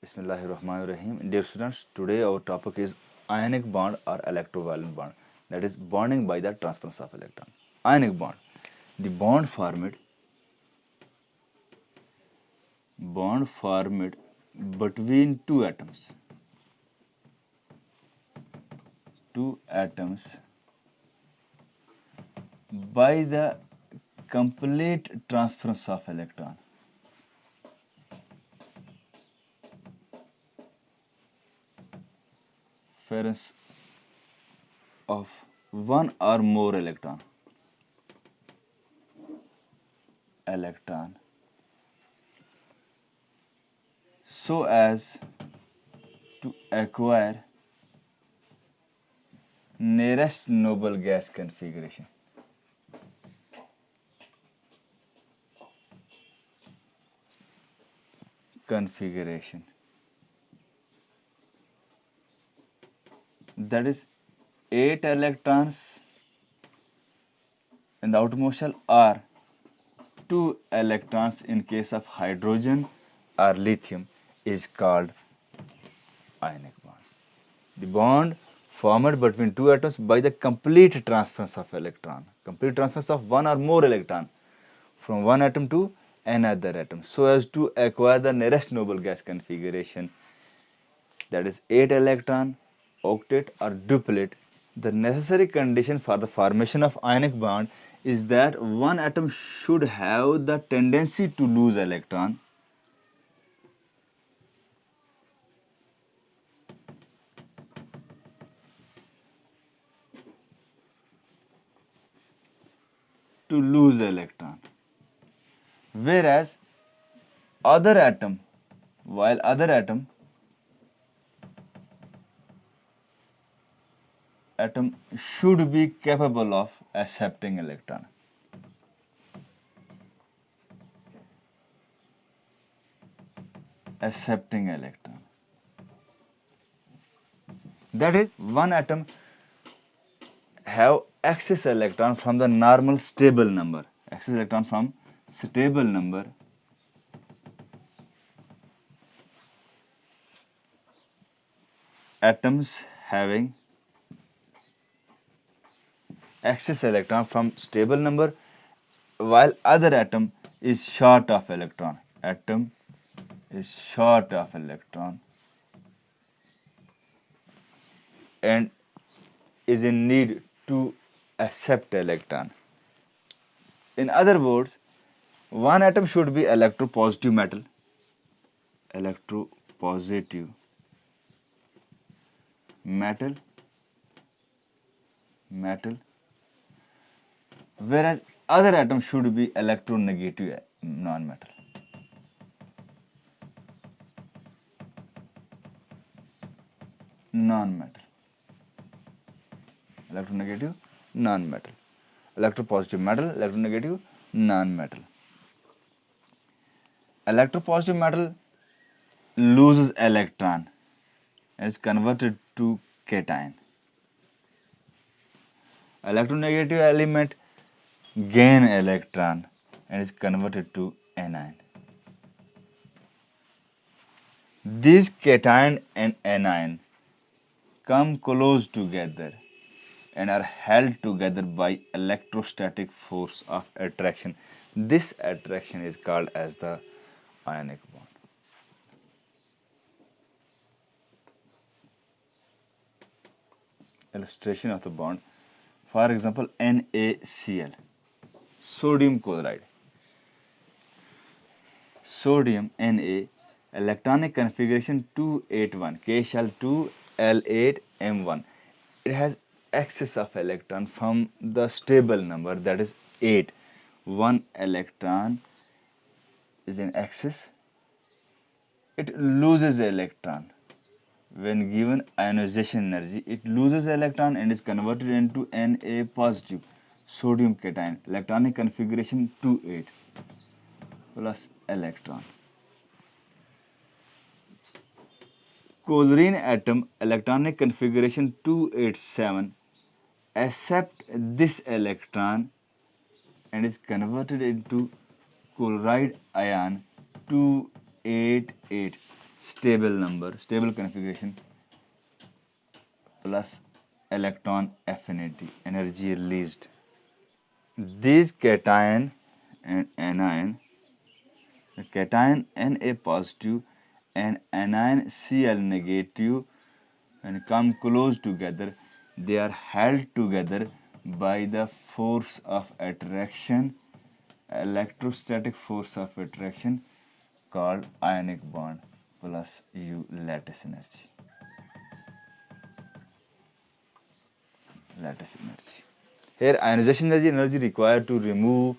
Bismillahirrahmanirrahim. Dear students, today our topic is ionic bond or electrovalent bond. That is bonding by the transference of electron. Ionic bond. The bond formed between two atoms. Two atoms by the complete transference of electron. Transference of one or more electron so as to acquire nearest noble gas configuration. That is 8 electrons in the outermost shell or 2 electrons in case of hydrogen or lithium is called ionic bond. The bond formed between two atoms by the complete transference of electron, complete transference of one or more electron from one atom to another atom so as to acquire the nearest noble gas configuration, that is 8 electron, octet or duplet. The necessary condition for the formation of ionic bond is that one atom should have the tendency to lose electron whereas other atom should be capable of accepting electron. That is, one atom have excess electron from the normal stable number. Atoms having excess electron from stable number, while other atom is short of electron. And is in need to accept electron. In other words, one atom should be electropositive metal, whereas other atom should be electronegative non-metal. Electronegative non-metal. Electropositive metal, electronegative non-metal. Electropositive metal loses electron and is converted to cation. Electronegative element gain electron and is converted to anion. These cation and anion come close together and are held together by electrostatic force of attraction. This attraction is called as the ionic bond. Illustration of the bond. For example, NaCl, sodium chloride. Sodium Na, electronic configuration 281, K shell 2L8M1. It has excess of electron from the stable number, that is 8. One electron is in excess. It loses electron. When given ionization energy, it loses electron and is converted into Na positive, sodium cation, electronic configuration 28 plus electron. Chlorine atom, electronic configuration 287, accept this electron and is converted into chloride ion 288. stable configuration plus electron affinity, energy released. These cation and anion, the cation Na positive and anion Cl negative, when come close together, they are held together by the force of attraction, electrostatic force of attraction called ionic bond plus U lattice energy. Here ionization energy required to remove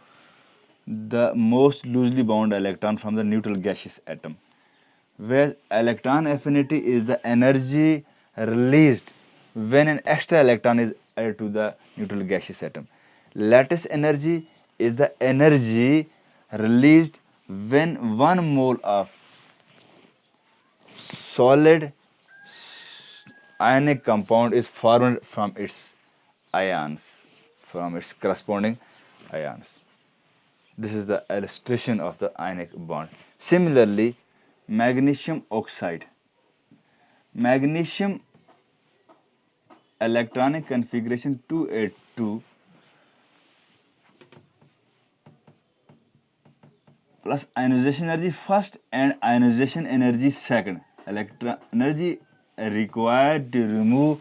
the most loosely bound electron from the neutral gaseous atom, whereas electron affinity is the energy released when an extra electron is added to the neutral gaseous atom. Lattice energy is the energy released when 1 mole of solid ionic compound is formed from its ions, from its corresponding ions. This is the illustration of the ionic bond. Similarly, magnesium oxide. Magnesium electronic configuration 282 plus ionization energy first and ionization energy second. Electron energy required to remove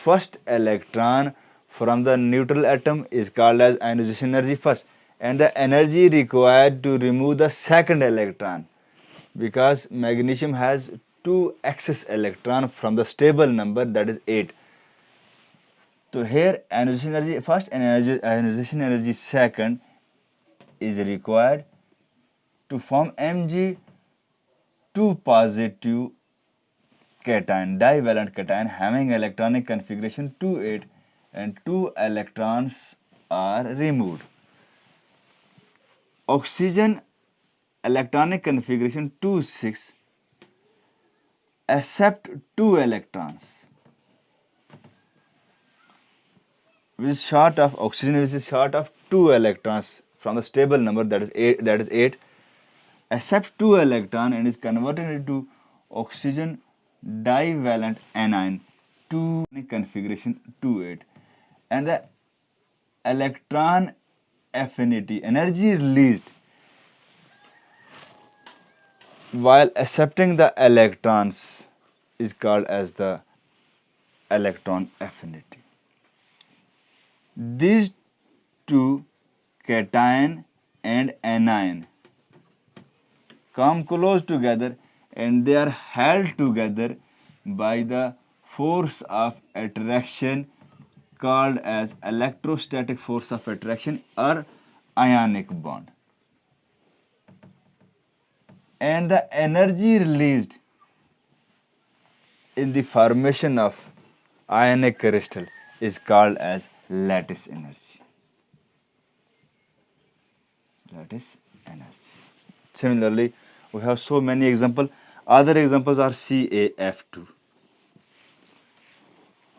first electron from the neutral atom is called as ionization energy first, and the energy required to remove the second electron, because magnesium has 2 excess electron from the stable number, that is 8. So here ionization energy first and ionization energy second is required to form Mg 2 positive cation, divalent cation having electronic configuration 2,8 and 2 electrons are removed. Oxygen electronic configuration 2,6 accept 2 electrons, which is short of oxygen, which is short of 2 electrons from the stable number, that is 8, accepts 2 electron and is converted into oxygen divalent anion 2 configuration 2,8, and the electron affinity, energy released while accepting the electrons, is called as the electron affinity. These two, cation and anion, come close together and they are held together by the force of attraction called as electrostatic force of attraction or ionic bond. And the energy released in the formation of ionic crystal is called as lattice energy. Lattice energy. Similarly, we have so many examples. Other examples are CaF2.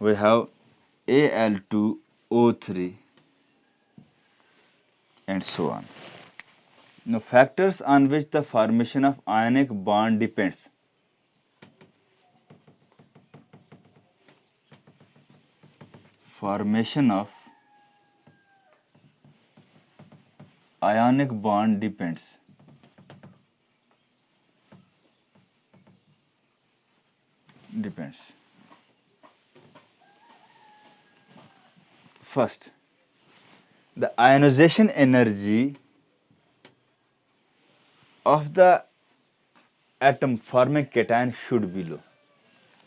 We have Al2O3 and so on. Now, factors on which the formation of ionic bond depends. Formation of ionic bond depends. First, the ionization energy of the atom forming cation should be low.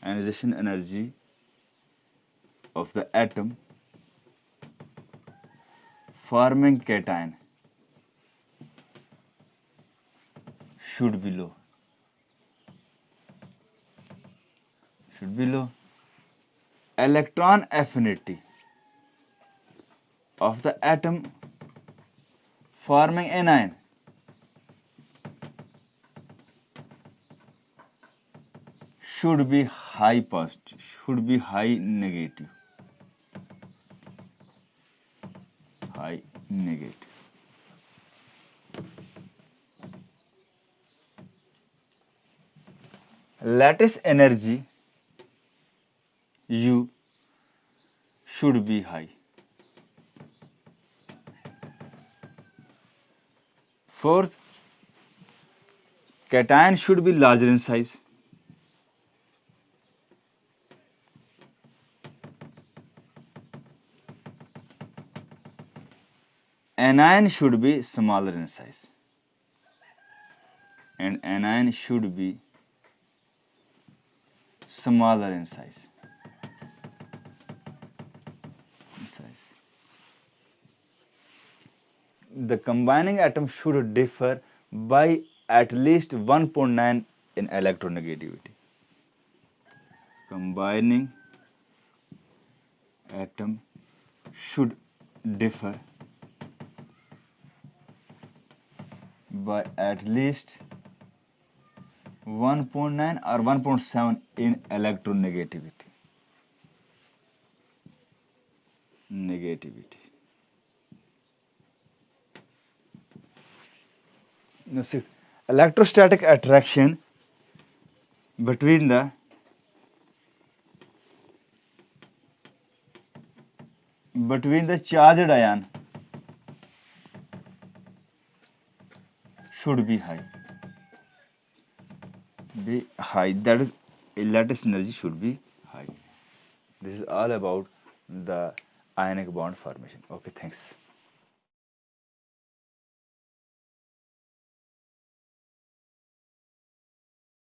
Ionization energy of the atom forming cation should be low. Electron affinity of the atom forming anion should be high positive, should be high negative. lattice energy U should be high. Fourth, cation should be larger in size. Anion should be smaller in size. And anion should be smaller in size. The combining atom should differ by at least 1.9 in electronegativity. Combining atom should differ by at least 1.9 or 1.7 in electronegativity. Negativity. Now, sixth, electrostatic attraction between the charged ion should be high. That is, lattice energy should be high. This is all about the ionic bond formation. Okay, thanks.